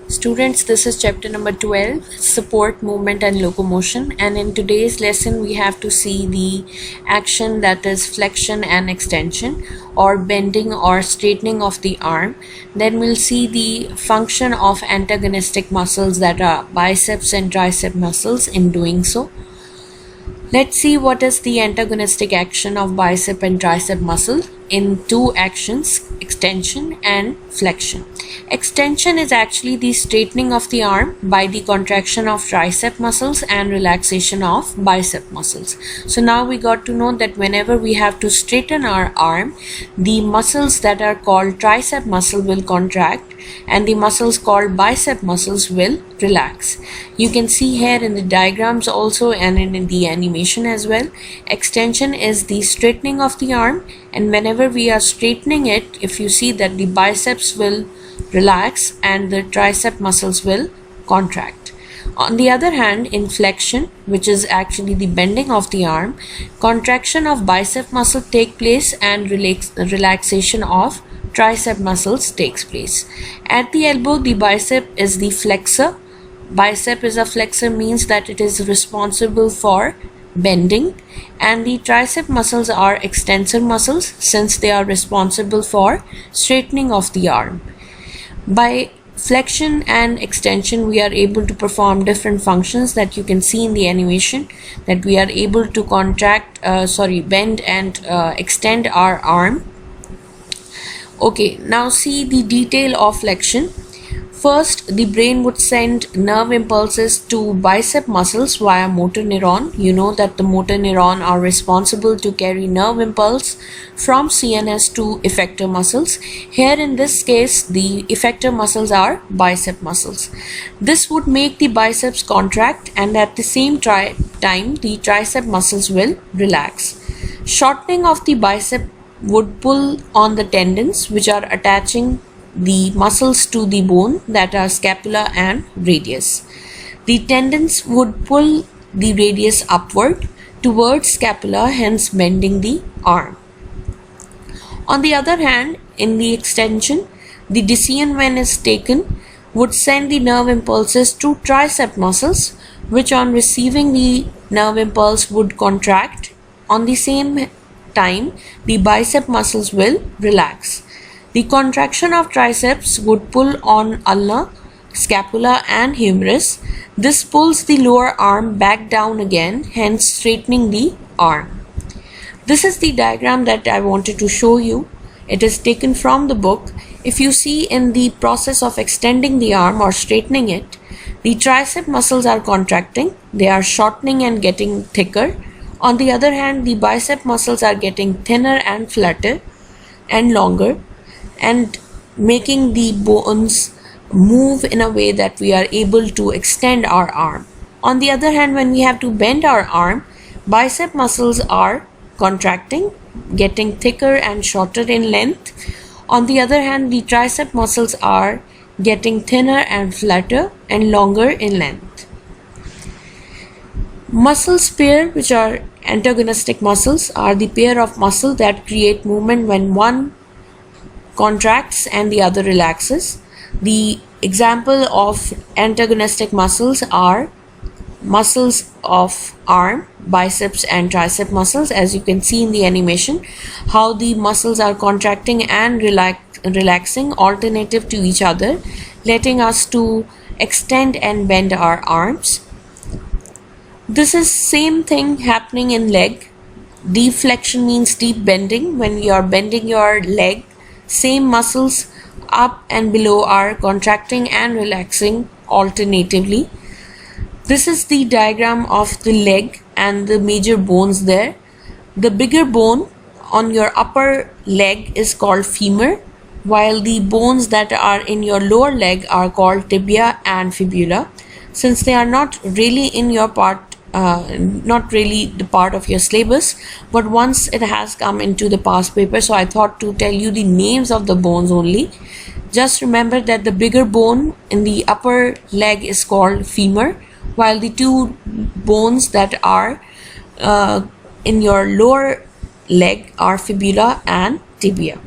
Students, this is chapter number 12, support, movement and locomotion, and in today's lesson we have to see the action that is flexion and extension, or bending or straightening of the arm. Then we'll see the function of antagonistic muscles, that are biceps and tricep muscles, in doing so. Let's see what is the antagonistic action of bicep and tricep muscle in two actions, extension and flexion. Extension is actually the straightening of the arm by the contraction of tricep muscles and relaxation of bicep muscles. So now we got to know that whenever we have to straighten our arm, the muscles that are called tricep muscle will contract and the muscles called bicep muscles will relax. You can see here in the diagrams also and in the animation as well. Extension is the straightening of the arm, and whenever we are straightening it, if you see that the biceps will relax and the tricep muscles will contract. On the other hand, in flexion, which is actually the bending of the arm, contraction of bicep muscle take place and relaxation of tricep muscles takes place. At the elbow, the bicep is the flexor. Bicep is a flexor, means that it is responsible for bending, and the tricep muscles are extensor muscles since they are responsible for straightening of the arm. By flexion and extension, we are able to perform different functions that you can see in the animation, that we are able to bend and extend our arm. Okay, now see the detail of flexion. First, the brain would send nerve impulses to bicep muscles via motor neuron. You know that the motor neuron are responsible to carry nerve impulse from CNS to effector muscles. Here in this case, the effector muscles are bicep muscles. This would make the biceps contract, and at the same time the tricep muscles will relax. Shortening of the bicep would pull on the tendons which are attaching the muscles to the bone, that are scapula and radius. The tendons would pull the radius upward towards scapula, hence bending the arm. On the other hand, in the extension, the decision, when is taken, would send the nerve impulses to tricep muscles, which on receiving the nerve impulse would contract. On the same time, the bicep muscles will relax. The contraction of triceps would pull on ulna, scapula and humerus. This pulls the lower arm back down again, hence straightening the arm. This is the diagram that I wanted to show you. It is taken from the book. If you see, in the process of extending the arm or straightening it, the tricep muscles are contracting, they are shortening and getting thicker. On the other hand, the bicep muscles are getting thinner and flatter and longer, and making the bones move in a way that we are able to extend our arm. On the other hand, when we have to bend our arm, bicep muscles are contracting, getting thicker and shorter in length. On the other hand, the tricep muscles are getting thinner and flatter and longer in length. Muscles pair, which are antagonistic muscles, are the pair of muscles that create movement when one contracts and the other relaxes. The example of antagonistic muscles are muscles of arm, biceps and tricep muscles, as you can see in the animation, how the muscles are contracting and relaxing alternative to each other, letting us to extend and bend our arms. This is same thing happening in leg. Deep flexion means deep bending. When you are bending your leg, same muscles up and below are contracting and relaxing alternatively. This is the diagram of the leg and the major bones there. The bigger bone on your upper leg is called femur, while the bones that are in your lower leg are called tibia and fibula. Since they are not really in your not really the part of your syllabus, but once it has come into the past paper, so I thought to tell you the names of the bones only. Just remember that the bigger bone in the upper leg is called femur, while the two bones that are in your lower leg are fibula and tibia.